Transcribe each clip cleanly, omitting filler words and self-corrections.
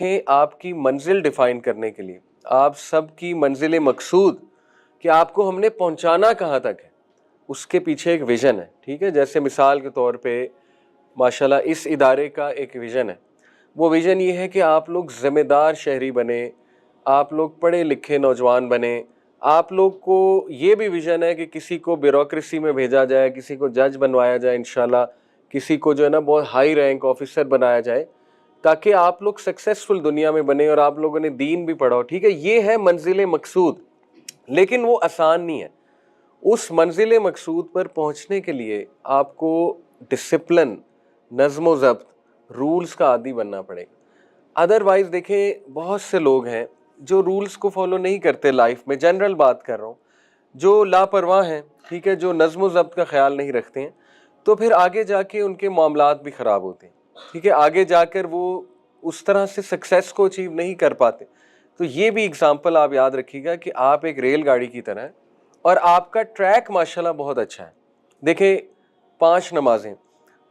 کہ آپ کی منزل ڈیفائن کرنے کے لیے، آپ سب کی منزل مقصود کہ آپ کو ہم نے پہنچانا کہاں تک ہے، اس کے پیچھے ایک ویژن ہے. ٹھیک ہے، جیسے مثال کے طور پہ ماشاءاللہ اس ادارے کا ایک ویژن ہے. وہ ویژن یہ ہے کہ آپ لوگ ذمہ دار شہری بنیں، آپ لوگ پڑھے لکھے نوجوان بنیں. آپ لوگ کو یہ بھی ویژن ہے کہ کسی کو بیوروکریسی میں بھیجا جائے، کسی کو جج بنوایا جائے انشاءاللہ، کسی کو جو ہے نا بہت ہائی رینک آفیسر بنایا جائے، تاکہ آپ لوگ سکسیسفل دنیا میں بنے اور آپ لوگوں نے دین بھی پڑھا ہو. ٹھیک ہے، یہ ہے منزل مقصود، لیکن وہ آسان نہیں ہے. اس منزل مقصود پر پہنچنے کے لیے آپ کو ڈسپلن، نظم و ضبط، رولز کا عادی بننا پڑے گا. ادروائز دیکھیں بہت سے لوگ ہیں جو رولز کو فالو نہیں کرتے لائف میں، جنرل بات کر رہا ہوں، جو لاپرواہ ہیں. ٹھیک ہے، جو نظم و ضبط کا خیال نہیں رکھتے ہیں، تو پھر آگے جا کے ان کے معاملات بھی خراب ہوتے ہیں. ٹھیک ہے، آگے جا کر وہ اس طرح سے سکسیس کو اچیو نہیں کر پاتے. تو یہ بھی اگزامپل آپ یاد رکھیے گا کہ آپ ایک ریل گاڑی کی طرح ہیں اور آپ کا ٹریک ماشاءاللہ بہت اچھا ہے. دیکھیں 5 نمازیں،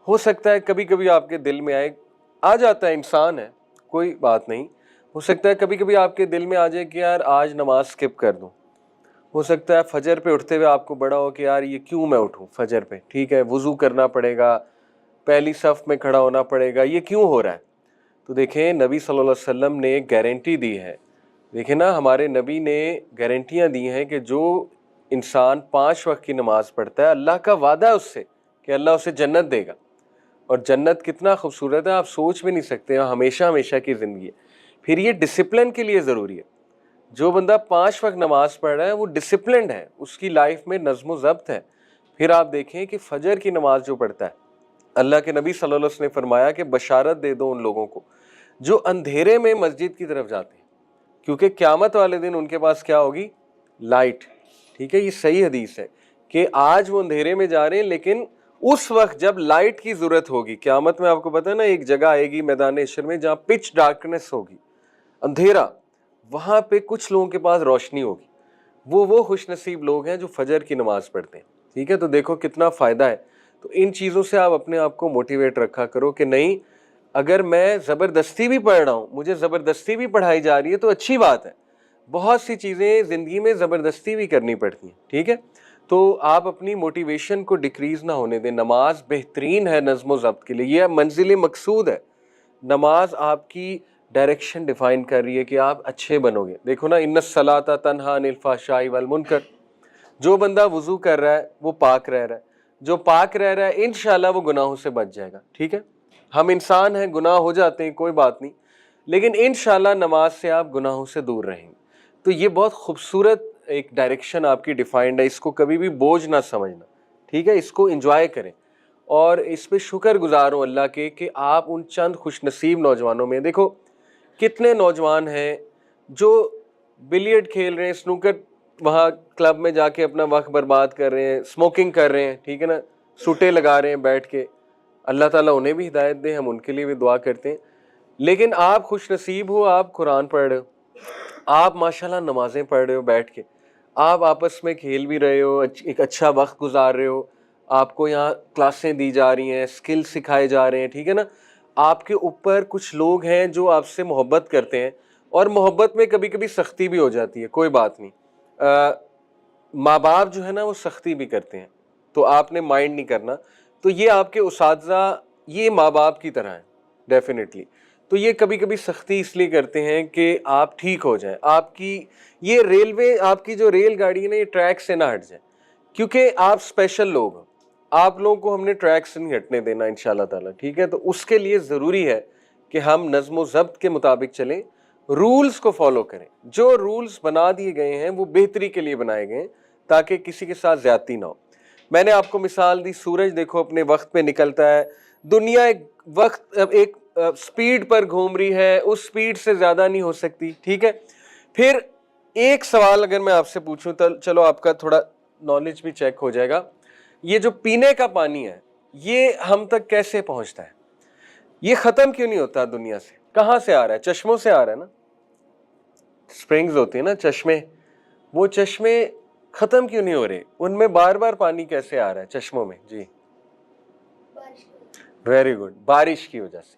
ہو سکتا ہے کبھی کبھی آپ کے دل میں آ جاتا ہے، انسان ہے کوئی بات نہیں، ہو سکتا ہے کبھی کبھی آپ کے دل میں آ جائے کہ یار آج نماز سکپ کر دوں. ہو سکتا ہے فجر پہ اٹھتے ہوئے آپ کو بڑا ہو کہ یار یہ کیوں میں اٹھوں فجر پہ. ٹھیک ہے، وضو کرنا پڑے گا، پہلی صف میں کھڑا ہونا پڑے گا، یہ کیوں ہو رہا ہے؟ تو دیکھیں نبی صلی اللہ علیہ وسلم نے گارنٹی دی ہے. دیکھیں نا، ہمارے نبی نے گارنٹیاں دی ہیں کہ جو انسان 5 وقت کی نماز پڑھتا ہے، اللہ کا وعدہ ہے اس سے کہ اللہ اسے جنت دے گا. اور جنت کتنا خوبصورت ہے، آپ سوچ بھی نہیں سکتے، ہمیشہ ہمیشہ کی زندگی ہے. پھر یہ ڈسپلن کے لیے ضروری ہے. جو بندہ 5 وقت نماز پڑھ رہا ہے وہ ڈسپلنڈ ہے، اس کی لائف میں نظم و ضبط ہے. پھر آپ دیکھیں کہ فجر کی نماز جو پڑھتا ہے، اللہ کے نبی صلی اللہ علیہ وسلم نے فرمایا کہ بشارت دے دو ان لوگوں کو جو اندھیرے میں مسجد کی طرف جاتے ہیں، کیونکہ قیامت والے دن ان کے پاس کیا ہوگی؟ لائٹ. ٹھیک ہے، یہ صحیح حدیث ہے کہ آج وہ اندھیرے میں جا رہے ہیں، لیکن اس وقت جب لائٹ کی ضرورت ہوگی قیامت میں، آپ کو پتہ ہے نا ایک جگہ آئے گی میدان حشر میں جہاں پچ ڈارکنیس ہوگی، اندھیرا، وہاں پہ کچھ لوگوں کے پاس روشنی ہوگی. وہ خوش نصیب لوگ ہیں جو فجر کی نماز پڑھتے ہیں. ٹھیک ہے، تو دیکھو کتنا فائدہ ہے. تو ان چیزوں سے آپ اپنے آپ کو موٹیویٹ رکھا کرو کہ نہیں، اگر میں زبردستی بھی پڑھ رہا ہوں، مجھے زبردستی بھی پڑھائی جا رہی ہے تو اچھی بات ہے. بہت سی چیزیں زندگی میں زبردستی بھی کرنی پڑتی ہیں. ٹھیک ہے، تو آپ اپنی موٹیویشن کو ڈکریز نہ ہونے دیں. نماز بہترین ہے نظم و ضبط کے لیے، یہ منزل مقصود ہے. نماز آپ کی ڈائریکشن ڈیفائن کر رہی ہے کہ آپ اچھے بنو گے. دیکھو نا، ان الصلاۃ تنہی عن الفحشاء والمنکر. جو بندہ وضو کر رہا ہے وہ پاک رہ رہا ہے، جو پاک رہ رہا ہے انشاءاللہ وہ گناہوں سے بچ جائے گا. ٹھیک ہے، ہم انسان ہیں، گناہ ہو جاتے ہیں، کوئی بات نہیں، لیکن انشاءاللہ نماز سے آپ گناہوں سے دور رہیں گے. تو یہ بہت خوبصورت ایک ڈائریکشن آپ کی ڈیفائنڈ ہے، اس کو کبھی بھی بوجھ نہ سمجھنا. ٹھیک ہے، اس کو انجوائے کریں اور اس پہ شکر گزار ہوں اللہ کے کہ آپ ان چند خوش نصیب نوجوانوں میں. دیکھو کتنے نوجوان ہیں جو بلیئرڈ کھیل رہے ہیں، سنوکر وہاں کلب میں جا کے اپنا وقت برباد کر رہے ہیں، اسموکنگ کر رہے ہیں. ٹھیک ہے نا، سوٹے لگا رہے ہیں بیٹھ کے. اللہ تعالیٰ انہیں بھی ہدایت دے، ہم ان کے لیے بھی دعا کرتے ہیں. لیکن آپ خوش نصیب ہو، آپ قرآن پڑھ رہے ہو، آپ ماشاءاللہ نمازیں پڑھ رہے ہو بیٹھ کے، آپ آپس میں کھیل بھی رہے ہو، ایک اچھا وقت گزار رہے ہو، آپ کو یہاں کلاسیں دی جا رہی ہیں، اسکل سکھائے جا رہے ہیں. ٹھیک ہے نا، آپ کے اوپر کچھ لوگ ہیں جو آپ سے محبت کرتے ہیں، اور محبت میں کبھی کبھی سختی بھی ہو جاتی ہے، کوئی بات نہیں. ماں باپ جو ہے نا وہ سختی بھی کرتے ہیں، تو آپ نے مائنڈ نہیں کرنا. تو یہ آپ کے اساتذہ یہ ماں باپ کی طرح ہیں ڈیفینیٹلی. تو یہ کبھی کبھی سختی اس لیے کرتے ہیں کہ آپ ٹھیک ہو جائیں، آپ کی یہ ریلوے، آپ کی جو ریل گاڑی ہے نا، یہ ٹریک سے نہ ہٹ جائے، کیونکہ آپ اسپیشل لوگ ہیں. آپ لوگوں کو ہم نے ٹریک سے نہیں ہٹنے دینا انشاءاللہ تعالیٰ. ٹھیک ہے، تو اس کے لیے ضروری ہے کہ ہم نظم و ضبط کے مطابق چلیں، رولز کو فالو کریں. جو رولز بنا دیے گئے ہیں وہ بہتری کے لیے بنائے گئے ہیں تاکہ کسی کے ساتھ زیادتی نہ ہو. میں نے آپ کو مثال دی، سورج دیکھو اپنے وقت پہ نکلتا ہے، دنیا ایک سپیڈ پر گھوم رہی ہے، اس سپیڈ سے زیادہ نہیں ہو سکتی. ٹھیک ہے، پھر ایک سوال اگر میں آپ سے پوچھوں تو چلو آپ کا تھوڑا نالج بھی چیک ہو جائے گا. یہ جو پینے کا پانی ہے یہ ہم تک کیسے پہنچتا ہے؟ یہ ختم کیوں نہیں ہوتا دنیا سے؟ کہاں سے آ رہا ہے؟ چشموں سے آ رہا ہے نا، سپرنگز ہوتی ہیں نا، چشمے. وہ چشمے ختم کیوں نہیں ہو رہے؟ ان میں بار بار پانی کیسے آ رہا ہے چشموں میں؟ جی ویری گڈ، بارش کی وجہ سے.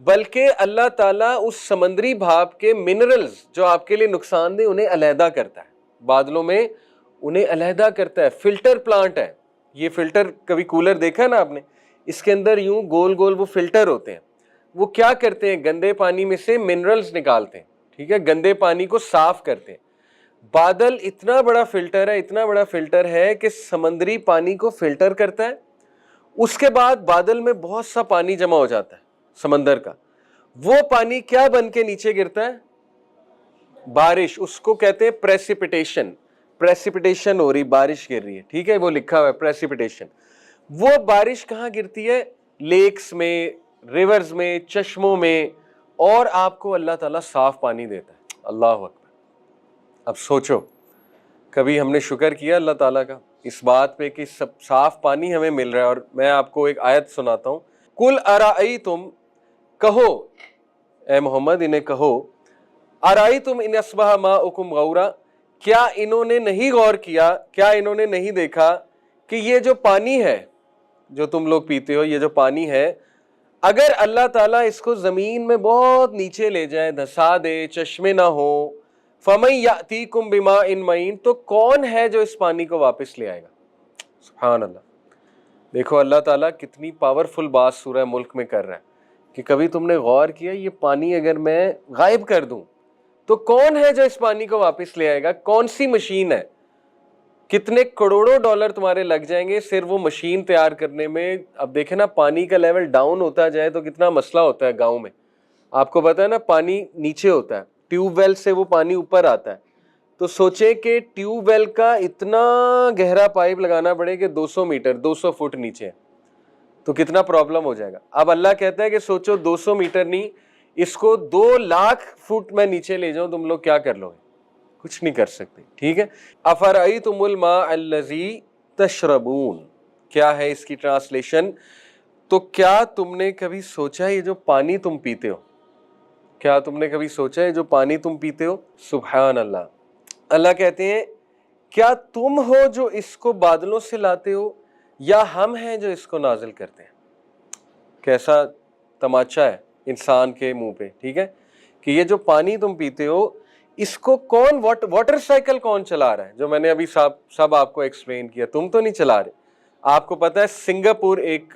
بلکہ اللہ تعالیٰ اس سمندری بھاپ کے منرلز جو آپ کے لیے نقصان دہ انہیں علیحدہ کرتا ہے، بادلوں میں انہیں علیحدہ کرتا ہے. فلٹر پلانٹ ہے یہ. فلٹر کبھی کولر دیکھا نا آپ نے، اس کے اندر یوں گول گول وہ فلٹر ہوتے ہیں. وہ کیا کرتے ہیں؟ گندے پانی میں سے منرلز نکالتے ہیں، ٹھیک ہے، گندے پانی کو صاف کرتے ہیں. بادل اتنا بڑا فلٹر ہے، اتنا بڑا فلٹر ہے کہ سمندری پانی کو فلٹر کرتا ہے. اس کے بعد بادل میں بہت سا پانی جمع ہو جاتا ہے سمندر کا. وہ پانی کیا بن کے نیچے گرتا ہے؟ بارش. اس کو کہتے ہیں پریسیپیٹیشن. پریسیپیٹیشن ہو رہی، بارش گر رہی ہے، ٹھیک ہے، وہ لکھا ہوا ہے پریسیپیٹیشن. وہ بارش کہاں گرتی ہے؟ لیکس میں، ریورز میں، چشموں میں. اور آپ کو اللہ تعالیٰ صاف پانی دیتا ہے. اللہ اکبر. اب سوچو، کبھی ہم نے شکر کیا اللہ تعالیٰ کا اس بات پہ کہ سب صاف پانی ہمیں مل رہا ہے؟ اور میں آپ کو ایک آیت سناتا ہوں. کل ارائیتم، کہو اے محمد انہیں کہو، ارائیتم ان اصبح ماؤکم غورا، کیا انہوں نے نہیں غور کیا، کیا انہوں نے نہیں دیکھا کہ یہ جو پانی ہے جو تم لوگ پیتے ہو، یہ جو پانی ہے، اگر اللہ تعالیٰ اس کو زمین میں بہت نیچے لے جائے، دھسا دے، چشمے نہ ہو، فَمَن يَأْتِيكُم بِمَاءٍ مَّعِينٍ، تو کون ہے جو اس پانی کو واپس لے آئے گا؟ سبحان اللہ. دیکھو اللہ تعالیٰ کتنی پاورفل بات سورہ ملک میں کر رہا ہے کہ کبھی تم نے غور کیا یہ پانی اگر میں غائب کر دوں تو کون ہے جو اس پانی کو واپس لے آئے گا؟ کون سی مشین ہے؟ کتنے کروڑوں ڈالر تمہارے لگ جائیں گے صرف وہ مشین تیار کرنے میں. اب دیکھیں نا، پانی کا لیول ڈاؤن ہوتا جائے تو کتنا مسئلہ ہوتا ہے گاؤں میں. آپ کو پتا ہے نا، پانی نیچے ہوتا ہے، ٹیوب ویل سے وہ پانی اوپر آتا ہے. تو سوچیں کہ ٹیوب ویل کا اتنا گہرا پائپ لگانا پڑے کہ 200 میٹر 200 فٹ نیچے ہے تو کتنا پرابلم ہو جائے گا. اب اللہ کہتا ہے کہ سوچو 200 میٹر نہیں، اس کو 2 لاکھ فٹ میں نیچے لے جاؤں، تم لوگ کیا کر لو گے؟ کچھ نہیں کر سکتے. ٹھیک ہے. افرأیتم الماء الذی تشربون، کیا ہے اس کی ٹرانسلیشن؟ تو کیا تم نے کبھی سوچا یہ جو پانی تم پیتے ہو، کیا تم نے کبھی سوچا ہے جو پانی تم پیتے ہو؟ سبحان اللہ. اللہ کہتے ہیں کیا تم ہو جو اس کو بادلوں سے لاتے ہو یا ہم ہیں جو اس کو نازل کرتے ہیں؟ کیسا تماچا ہے انسان کے منہ پہ. ٹھیک ہے کہ یہ جو پانی تم پیتے ہو اس کو کون، واٹر سائیکل کون چلا رہا ہے؟ جو میں نے ابھی سب آپ کو ایکسپلین کیا، تم تو نہیں چلا رہے. آپ کو پتا ہے سنگاپور ایک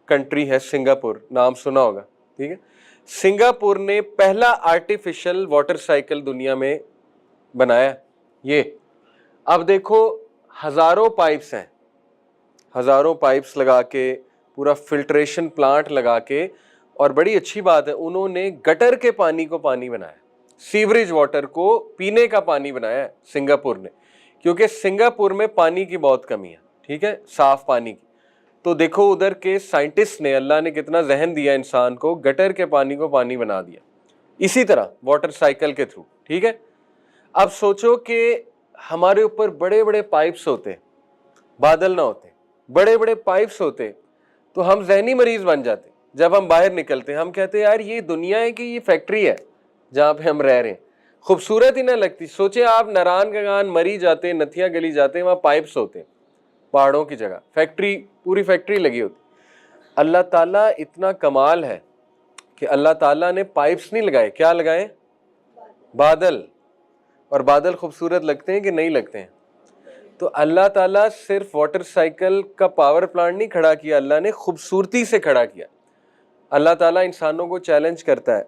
کنٹری ہے، سنگاپور نام سنا ہوگا. ٹھیک ہے، سنگاپور نے پہلا آرٹیفیشل واٹر سائیکل دنیا میں بنایا. یہ اب دیکھو ہزاروں پائپس ہیں، ہزاروں پائپس لگا کے، پورا فلٹریشن پلانٹ لگا کے، اور بڑی اچھی بات ہے انہوں نے گٹر کے پانی کو پانی بنایا، سیوریج واٹر کو پینے کا پانی بنایا ہے سنگاپور نے، کیونکہ سنگاپور میں پانی کی بہت کمی ہے. ٹھیک ہے، صاف پانی کی. تو دیکھو ادھر کے سائنٹسٹ نے، اللہ نے کتنا ذہن دیا انسان کو، گٹر کے پانی کو پانی بنا دیا اسی طرح واٹر سائیکل کے تھرو. ٹھیک ہے. اب سوچو کہ ہمارے اوپر بڑے بڑے پائپس ہوتے، بادل نہ ہوتے، بڑے بڑے پائپس ہوتے، تو ہم ذہنی مریض بن جاتے. جب ہم باہر نکلتے ہم کہتے ہیں یار یہ دنیا ہے کہ یہ فیکٹری ہے جہاں پہ ہم رہ رہے ہیں؟ خوبصورت ہی نہ لگتی؟ سوچیں آپ ناران کا گان مری جاتے، نتھیا گلی جاتے، وہاں پائپس ہوتے پہاڑوں کی جگہ، فیکٹری، پوری فیکٹری لگی ہوتی. اللہ تعالیٰ اتنا کمال ہے کہ اللہ تعالیٰ نے پائپس نہیں لگائے، کیا لگائے؟ بادل. اور بادل خوبصورت لگتے ہیں کہ نہیں لگتے ہیں؟ تو اللہ تعالیٰ صرف واٹر سائیکل کا پاور پلانٹ نہیں کھڑا کیا، اللہ نے خوبصورتی سے کھڑا کیا. اللہ تعالیٰ انسانوں کو چیلنج کرتا ہے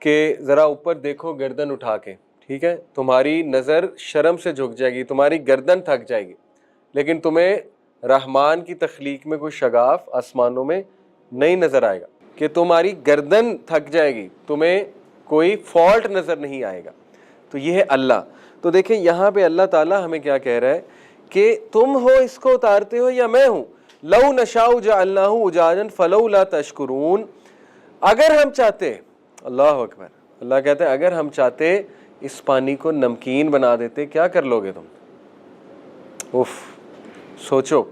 کہ ذرا اوپر دیکھو گردن اٹھا کے. ٹھیک ہے، تمہاری نظر شرم سے جھک جائے گی، تمہاری گردن تھک جائے گی، لیکن تمہیں رحمان کی تخلیق میں کوئی شگاف آسمانوں میں نہیں نظر آئے گا کہ تمہاری گردن تھک جائے گی، تمہیں کوئی فالٹ نظر نہیں آئے گا. تو یہ ہے اللہ. تو دیکھیں یہاں پہ اللہ تعالیٰ ہمیں کیا کہہ رہا ہے کہ تم ہو اس کو اتارتے ہو یا میں ہوں؟ لو نشاء جعلناہ اجاجا فلولا تشکرون. اگر ہم چاہتے، اللہ اکبر، اللہ کہتے ہیں اگر ہم چاہتے اس پانی کو نمکین بنا دیتے، کیا کر لو گے تم؟ اف، سوچو.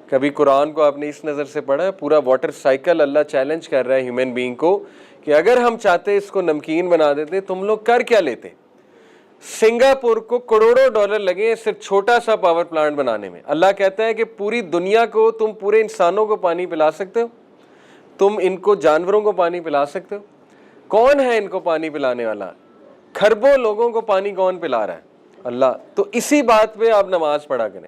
کبھی قرآن کو آپ نے اس نظر سے پڑھا ہے؟ پورا واٹر سائیکل اللہ چیلنج کر رہا ہے ہیومن بینگ کو کہ اگر ہم چاہتے اس کو نمکین بنا دیتے، تم لوگ کر کیا لیتے؟ سنگاپور کو کروڑوں ڈالر لگے صرف چھوٹا سا پاور پلانٹ بنانے میں. اللہ کہتا ہے کہ پوری دنیا کو، تم پورے انسانوں کو پانی پلا سکتے ہو؟ تم ان کو جانوروں کو پانی پلا سکتے ہو؟ کون ہے ان کو پانی پلانے والا؟ کھربوں لوگوں کو پانی کون پلا رہا ہے؟ اللہ۔ تو اسی بات پہ آپ نماز پڑھا کریں۔